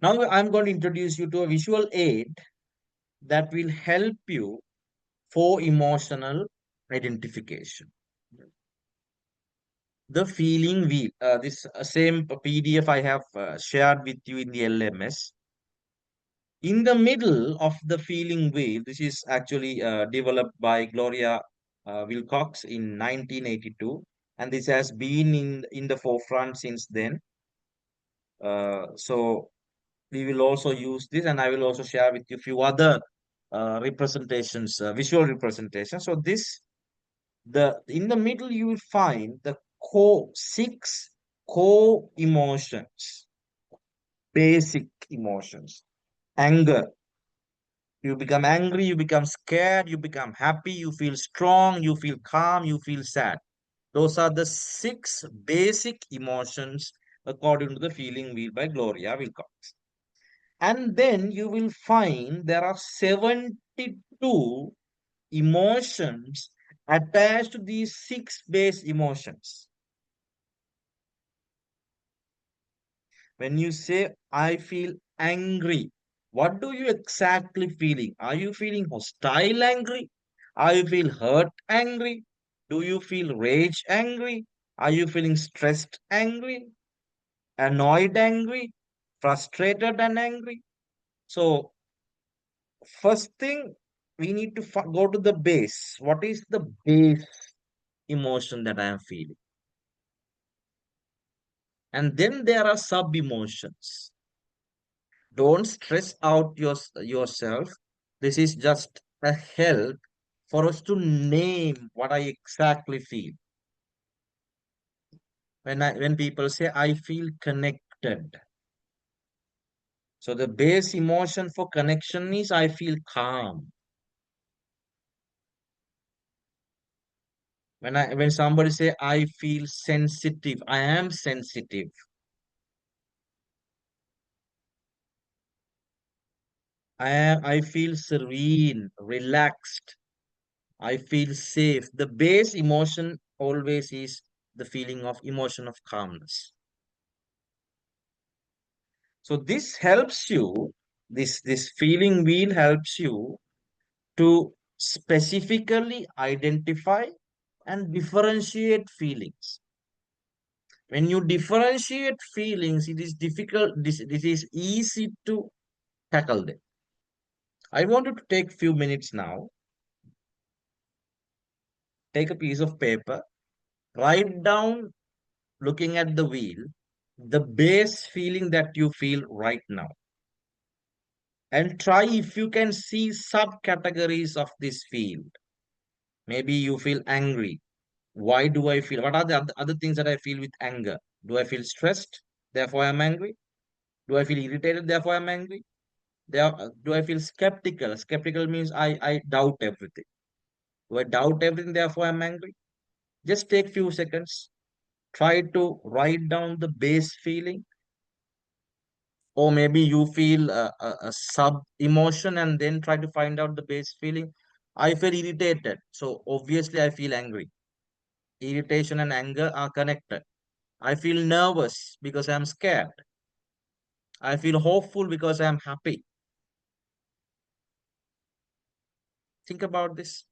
Now I'm going to introduce you to a visual aid that will help you for emotional identification. The feeling wheel. This same PDF I have shared with you in the LMS. In the middle of the feeling wheel, this is actually developed by Gloria Wilcox in 1982, and this has been in the forefront since then. So we will also use this, and I will also share with you a few other representations, visual representations. So this the in the middle you will find the core six core emotions, basic emotions. Anger, you become angry, you become scared, you become happy, you feel strong, you feel calm, you feel sad. Those are the six basic emotions according to the feeling wheel by Gloria Wilcox. And then you will find there are 72 emotions attached to these six base emotions. When you say, I feel angry, what do you exactly feeling? Are you feeling hostile angry? Are you feel hurt angry? Do you feel rage angry? Are you feeling stressed angry? Annoyed angry? Frustrated and angry? So, first thing, we need to go to the base. What is the base emotion that I am feeling? And then there are sub emotions. Don't stress out yourself. This is just a help for us to name what I exactly feel. When people say I feel connected. So the base emotion for connection is I feel calm. When somebody say I feel sensitive, I am sensitive. I feel serene, relaxed. I feel safe. The base emotion always is the feeling of emotion of calmness. So this helps you, this feeling wheel helps you to specifically identify and differentiate feelings. When you differentiate feelings, it is difficult, this is easy to tackle them. I want you to take few minutes now, take a piece of paper, write down, looking at the wheel, the base feeling that you feel right now. And try if you can see subcategories of this field. Maybe you feel angry. Why do I feel? What are the other things that I feel with anger? Do I feel stressed? Therefore, I'm angry. Do I feel irritated? Therefore, I'm angry. Do I feel skeptical? Skeptical means I doubt everything. Do I doubt everything? Therefore, I'm angry. Just take few seconds. Try to write down the base feeling, or maybe you feel a sub emotion and then try to find out the base feeling. I feel irritated, so obviously I feel angry. Irritation and anger are connected. I feel nervous because I'm scared. I feel hopeful because I'm happy. Think about this.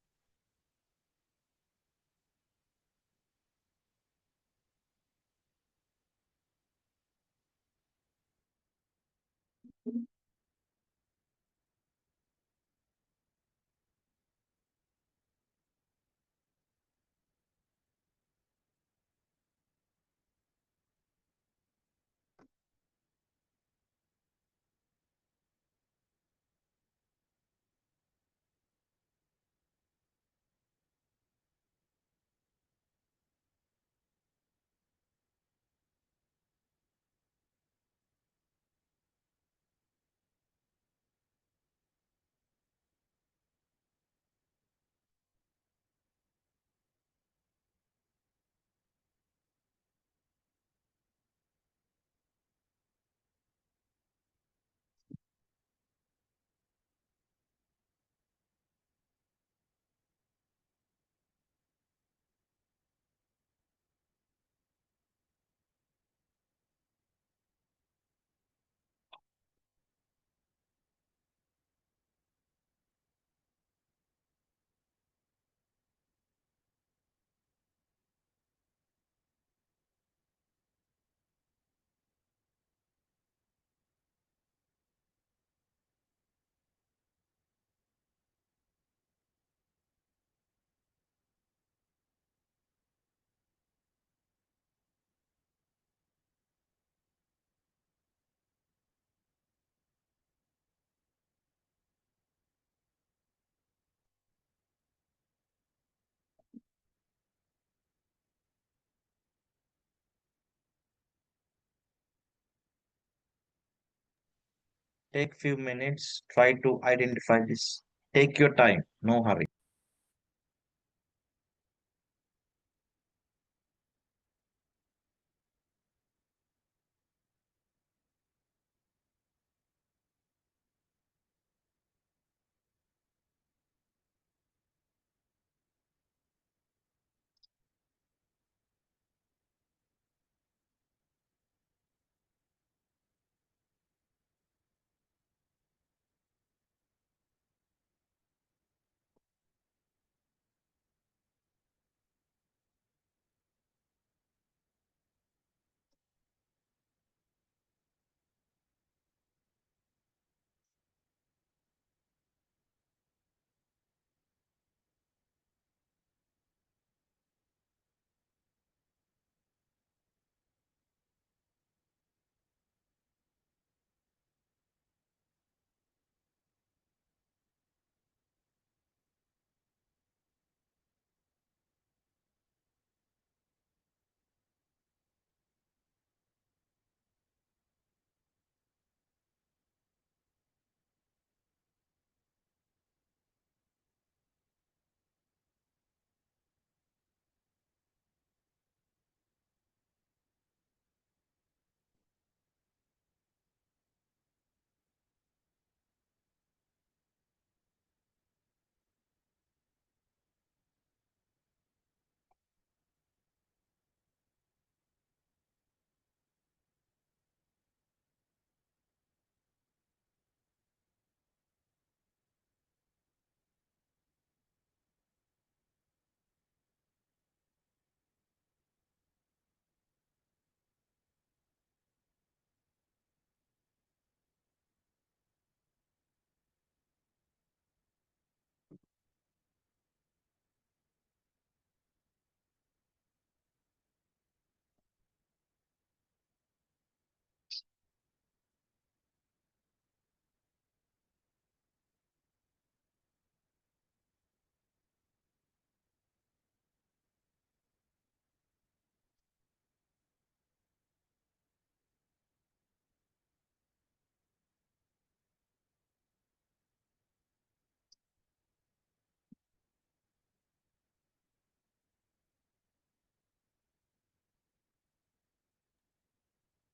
Take few minutes, try to identify this. Take your time, no hurry.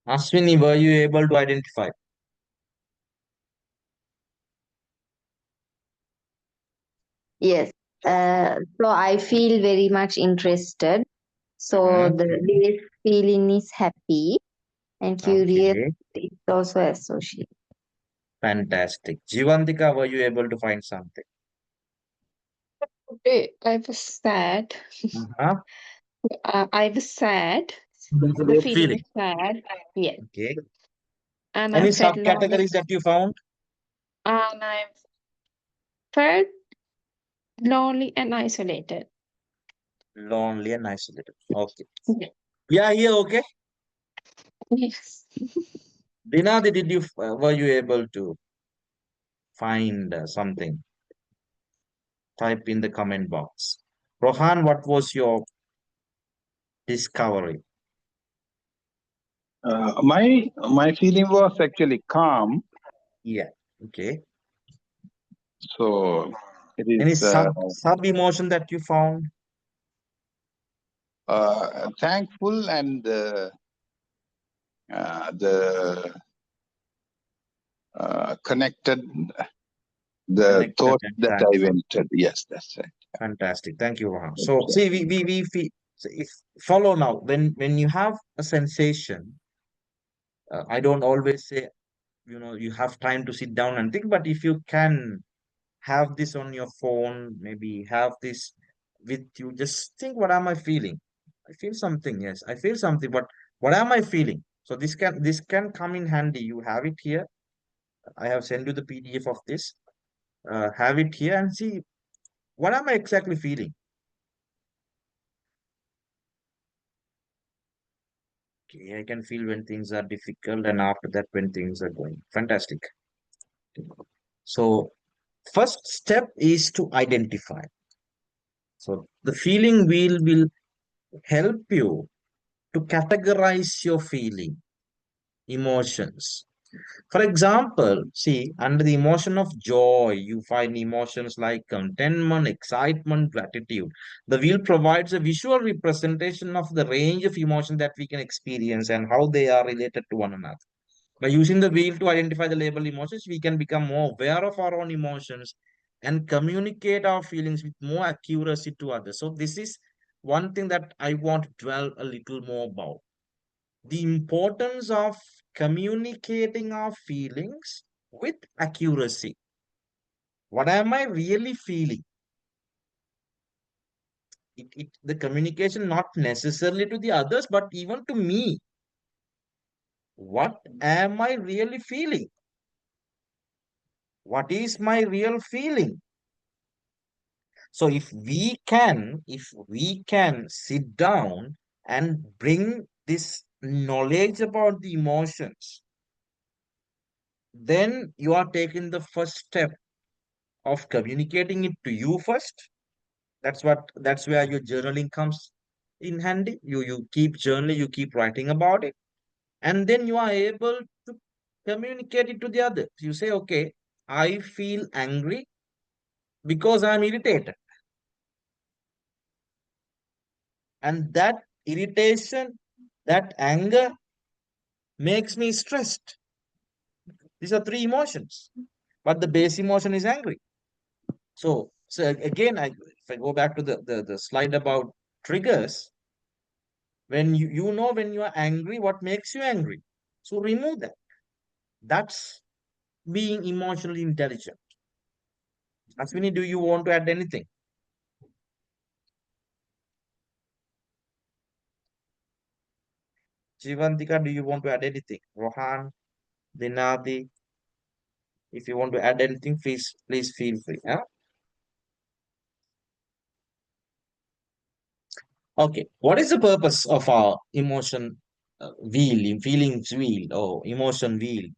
Ashwini, were you able to identify? Yes. So I feel very much interested. So Mhm. the base feeling is happy and curious Okay, is also associated. fantastic. Jivantika, were you able to find something? Today I was sad. Uh-huh. I was sad. That's a The great feeling feeling. is sad. Yes. Okay. And I Any felt lonely. subcategories that you found? And I felt lonely and isolated. Lonely and isolated. Okay. Yes. Yeah, here, okay. Yes. Dinadi, were you able to find something? Type in the comment box. Rohan, what was your discovery? My feeling was actually calm. Yeah. Okay. So it Any is sub emotion that you found? thankful and the connected the Connected thought and that I thankful. vented. Yes, that's right. Fantastic. Thank you, Rohan. So Okay. see, so if follow now. When you have a sensation, I don't always say, you have time to sit down and think, but if you can have this on your phone, maybe have this with you, just think, what am I feeling? I feel something, yes, I feel something, but what am I feeling? So this can come in handy. You have it here. I have sent you the PDF of this. Have it here and see, what am I exactly feeling? Okay, I can feel when things are difficult, and after that, when things are going fantastic. So, first step is to identify. So, the feeling wheel will help you to categorize your feeling, emotions. For example, see, under the emotion of joy, you find emotions like contentment, excitement, gratitude. The wheel provides a visual representation of the range of emotions that we can experience and how they are related to one another. By using the wheel to identify the labeled emotions, we can become more aware of our own emotions and communicate our feelings with more accuracy to others. So, this is one thing that I want to dwell a little more about, the importance of communicating our feelings with accuracy. What am I really feeling? The communication not necessarily to the others, but even to me. What am I really feeling? What is my real feeling? So if we can sit down and bring this knowledge about the emotions, then you are taking the first step of communicating it to you first. That's where your journaling comes in handy. You keep journaling, you keep writing about it, and then you are able to communicate it to the others. You say, okay, I feel angry because I'm irritated, and that irritation, that anger makes me stressed. These are three emotions, but the base emotion is angry. So again, if I go back to the slide about triggers, when you know when you are angry, what makes you angry. So remove that. That's being emotionally intelligent. Aswini, do you want to add anything? Jivantika, do you want to add anything? Rohan, Dinadi, if you want to add anything, please feel free. Huh? Okay, what is the purpose of our emotion wheel, feelings wheel, or emotion wheel?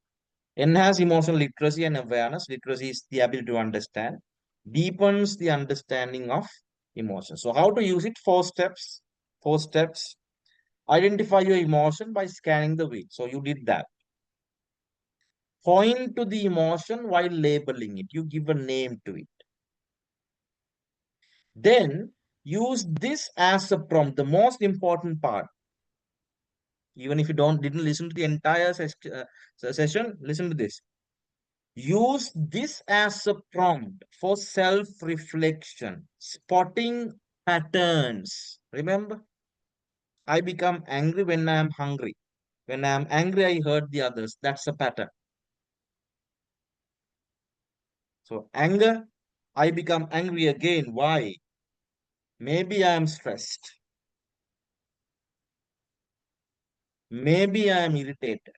Enhance emotional literacy and awareness. Literacy is the ability to understand, deepens the understanding of emotion. So, how to use it? Four steps. Four steps. Identify your emotion by scanning the wheel. So, you did that. Point to the emotion while labeling it. You give a name to it. Then use this as a prompt. The most important part. Even if you didn't listen to the entire session, listen to this. Use this as a prompt for self-reflection, spotting patterns. Remember, I become angry when I am hungry. When I am angry, I hurt the others. That's a pattern. So anger, I become angry again. Why? Maybe I am stressed. Maybe I am irritated.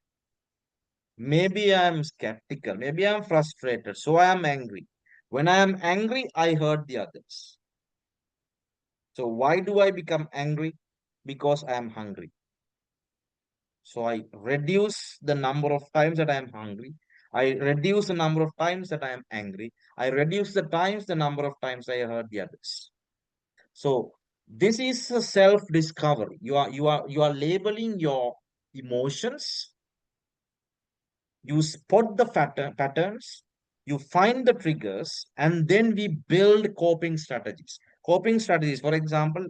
Maybe I am skeptical. Maybe I am frustrated. So I am angry. When I am angry, I hurt the others. So why do I become angry? Because I am hungry. So I reduce the number of times that I am hungry. I reduce the number of times that I am angry. I reduce the number of times I hurt the others. So this is a self-discovery. You are labeling your emotions. You spot the patterns. You find the triggers, and then we build coping strategies. Coping strategies, for example,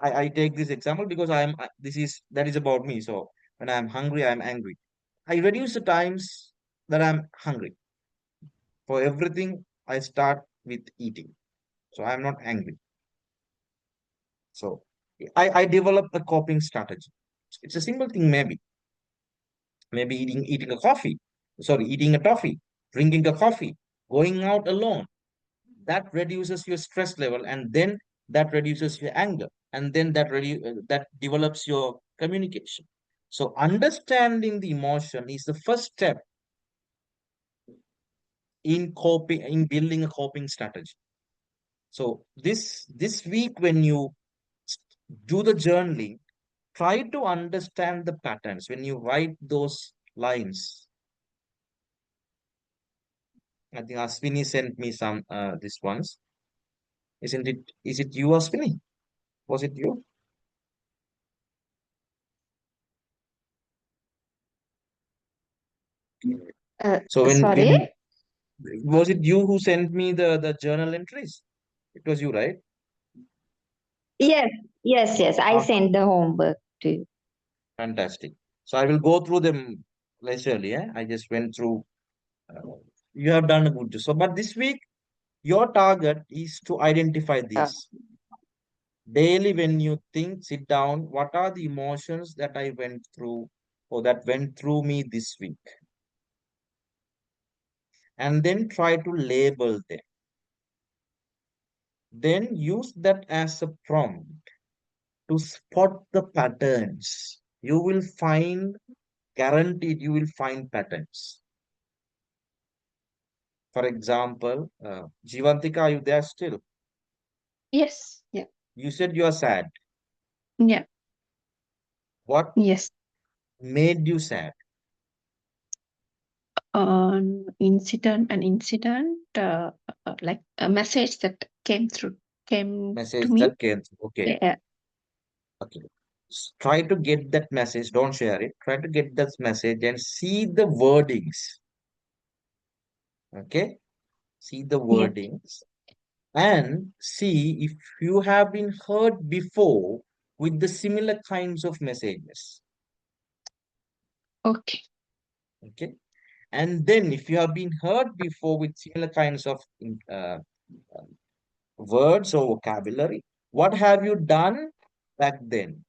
I take this example because that is about me. So when I'm hungry, I'm angry. I reduce the times that I'm hungry. For everything, I start with eating. So I'm not angry. So I develop a coping strategy. It's a simple thing, maybe. Maybe eating a coffee. Sorry, eating a toffee, drinking a coffee, going out alone. That reduces your stress level, and then that reduces your anger, and then that develops your communication. So understanding the emotion is the first step in building a coping strategy. So this week when you do the journaling, try to understand the patterns when you write those lines. I think Aswini sent me some this ones. Isn't it? Is it you, Aswini? Was it you? So Sorry. when was it you who sent me the journal entries? It was you, right? Yes, yes. I Ah, sent the homework to you. fantastic. So I will go through them leisurely. I just went through. Uh, you have done a good job. So, but this week your target is to identify Uh, this. Daily, when you think, sit down, what are the emotions that I went through or that went through me this week? And then try to label them. Then use that as a prompt to spot the patterns. You will find, guaranteed, you will find patterns. For example, Jivantika, are you there still? Yes. Yeah. You said you are sad. Yeah. What Yes. made you sad? An incident, like a message that came to Message me. that came through. Okay. Yeah. Okay. Try to get that message. Don't share it. Try to get that message and see the wordings. Okay. See the Yeah. wordings and see if you have been heard before with the similar kinds of messages. Okay. Okay. And then if you have been heard before with similar kinds of words or vocabulary, what have you done back then?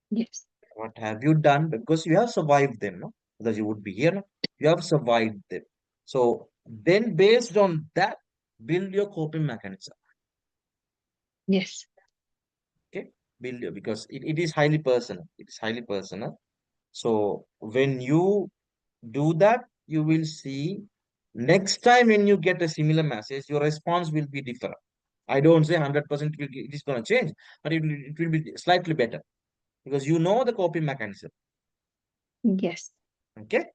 Yes. What have you done? Because you have survived them, no? Because you would be here, no? You have survived them. So then based on that, build your coping mechanism. Yes. Okay. Because it is highly personal. It is highly personal. So when you do that, you will see next time when you get a similar message, your response will be different. I don't say 100% it is going to change, but it will be slightly better because you know the coping mechanism. Yes. Okay.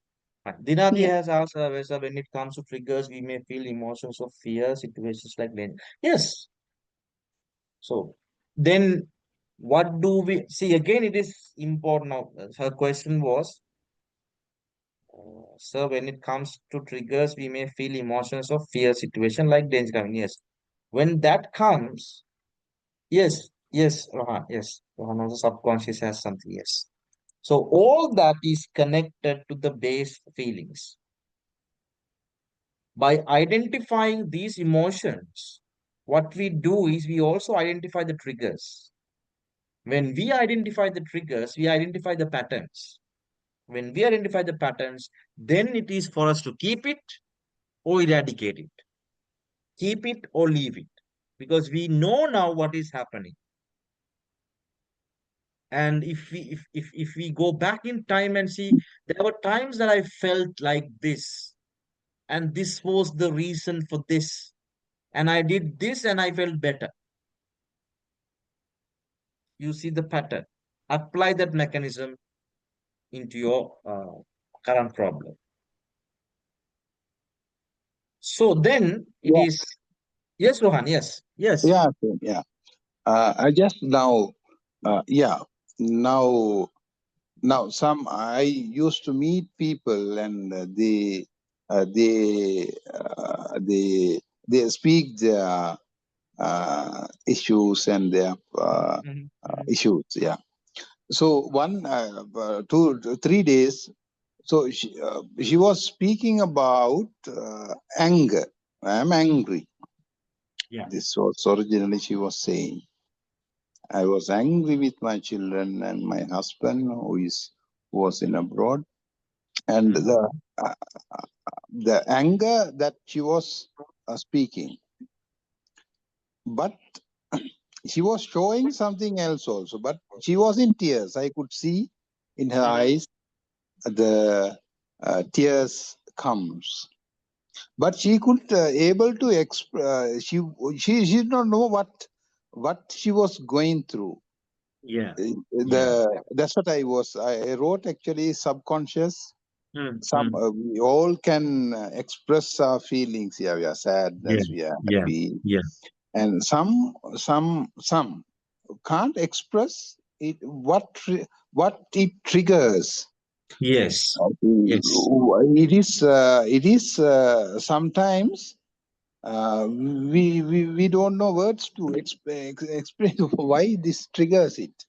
Dinadi Yeah. has asked Vesa, when it comes to triggers, we may feel emotions of fear, situations like that. Yes. So then what do we see again? It is important now. Her question was, sir, when it comes to triggers, we may feel emotions of fear, situation like danger coming. Yes. When that comes, yes, Rohan, yes. Rohan also subconscious has something, yes. So all that is connected to the base feelings. By identifying these emotions, what we do is we also identify the triggers. When we identify the triggers, we identify the patterns. When we identify the patterns, then it is for us to keep it or eradicate it. Keep it or leave it. Because we know now what is happening. And if we go back in time and see, there were times that I felt like this, and this was the reason for this. And I did this and I felt better. You see the pattern. Apply that mechanism into your current problem. So then it Yeah, is, yes, Rohan, yes, yes. yeah, yeah. I just now, yeah, now, I used to meet people and they speak their issues and their Mhm, mhm. issues. Yeah. So 3 days. So she was speaking about anger. I'm angry. Yeah. This was originally she was saying. I was angry with my children and my husband who was in abroad, and Mhm. uh, the anger that she was speaking, but she was showing something else also. But she was in tears. I could see in her Mhm. eyes the tears comes. But she could able to she did not know what she was going through. Yeah. Yeah. That's what I wrote actually subconscious. Mm, Some mm. we all can express our feelings. Yeah, we are Yeah. sadness, we are Yeah. happy, Yeah. and some can't express it. What it triggers. Yes. Yes. It is sometimes we don't know words to explain why this triggers it.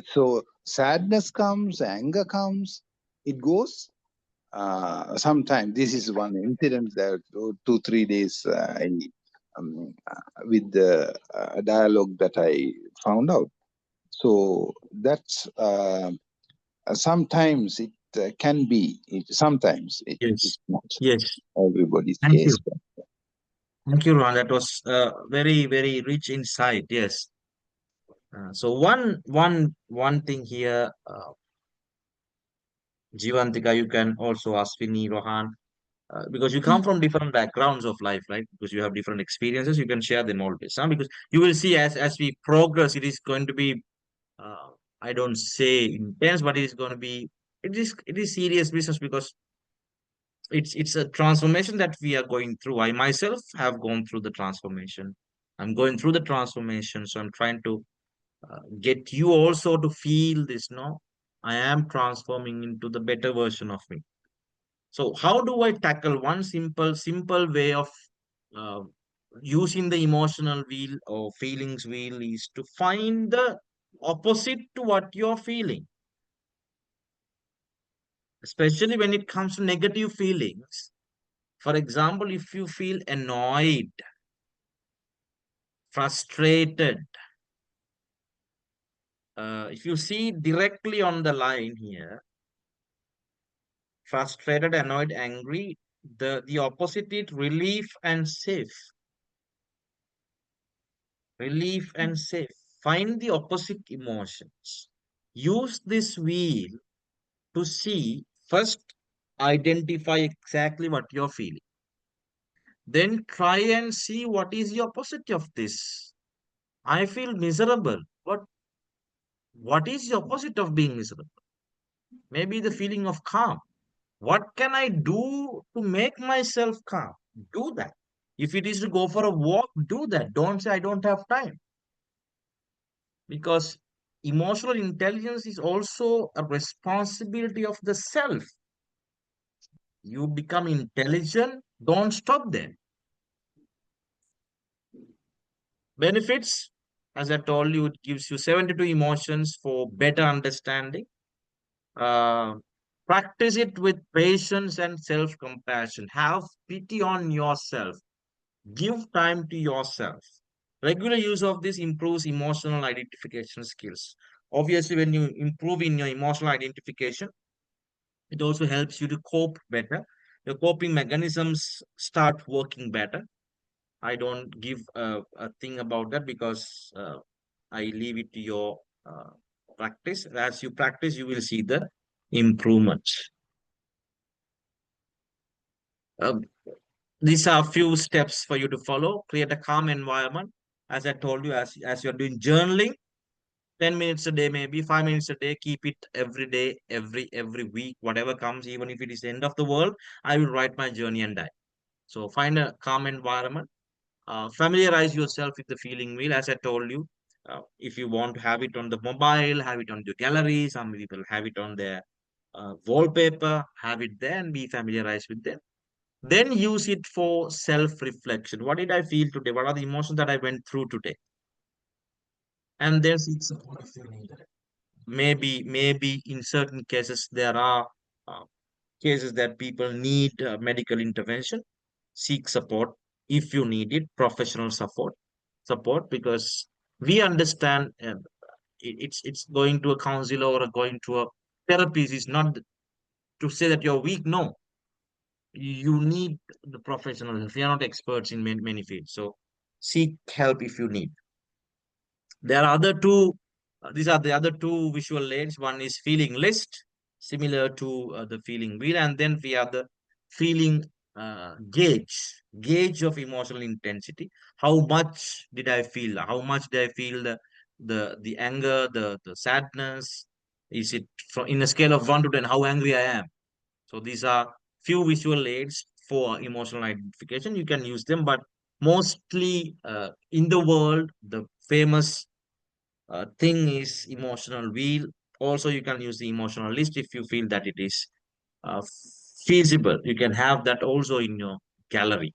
So sadness comes, anger comes, it goes. Sometimes this is one incident that 2 3 days with the dialogue that I found out. So that's sometimes it can be. Sometimes Yes. it's not Yes. everybody's Thank case. you. Thank you, Ron. That was very, very rich insight. Yes. So one thing here, Jivantika, you can also ask Vinny, Rohan, because you come from different backgrounds of life, right? Because you have different experiences, you can share them always. Huh? Because you will see as we progress, it is going to be, uh, I don't say intense, but it is going to be, it is serious business because it's a transformation that we are going through. I myself have gone through the transformation. I'm going through the transformation, so I'm trying to get you also to feel this. No, I am transforming into the better version of me. So how do I tackle one simple way of uh, using the emotional wheel or feelings wheel is to find the opposite to what you're feeling, especially when it comes to negative feelings. For example, if you feel annoyed, frustrated, if you see directly on the line here, frustrated, annoyed, angry, the opposite is relief and safe. Relief and safe. Find the opposite emotions. Use this wheel to see first, identify exactly what you're feeling. Then try and see what is the opposite of this. I feel miserable. What is the opposite of being miserable? Maybe the feeling of calm. What can I do to make myself calm? Do that. If it is to go for a walk, do that. Don't say I don't have time. Because emotional intelligence is also a responsibility of the self. You become intelligent, don't stop there. Benefits, as I told you, it gives you 72 emotions for better understanding. Uh, Practice it with patience and self compassion. Have pity on yourself. Give time to yourself. Regular use of this improves emotional identification skills. Obviously, when you improve in your emotional identification, it also helps you to cope better. Your coping mechanisms start working better. I don't give a thing about that because I leave it to your practice. As you practice, you will see the improvements. Um, these are a few steps for you to follow. Create a calm environment. As I told you, as you're doing journaling, 10 minutes a day, maybe 5 minutes a day, keep it every day, every week, whatever comes, even if it is the end of the world, I will write my journey and die. So find a calm environment. Familiarize yourself with the feeling wheel, as I told you. If you want to have it on the mobile, have it on your gallery. Some people have it on their wallpaper, have it there and be familiarized with them. Then use it for self-reflection. What did I feel today? What are the emotions that I went through today? And then seek support if you need it. Maybe in certain cases there are uh, cases that people need medical intervention. Seek support if you need it, professional support, because we understand it's going to a counselor or going to a therapist is not to say that you're weak. No, you need the professional help. We are not experts in many fields, so seek help if you need. There are other two, these are the other two visual aids. One is feeling list, similar to the feeling wheel, and then we have the feeling gauge of emotional intensity. How much did I feel? How much did I feel the anger, the sadness? Is it from in a scale of 1 to 10? How angry I am? So these are few visual aids for emotional identification. You can use them, but mostly in the world, the famous thing is emotional wheel Also, you can use the emotional list if you feel that it is uh, feasible. You can have that also in your gallery.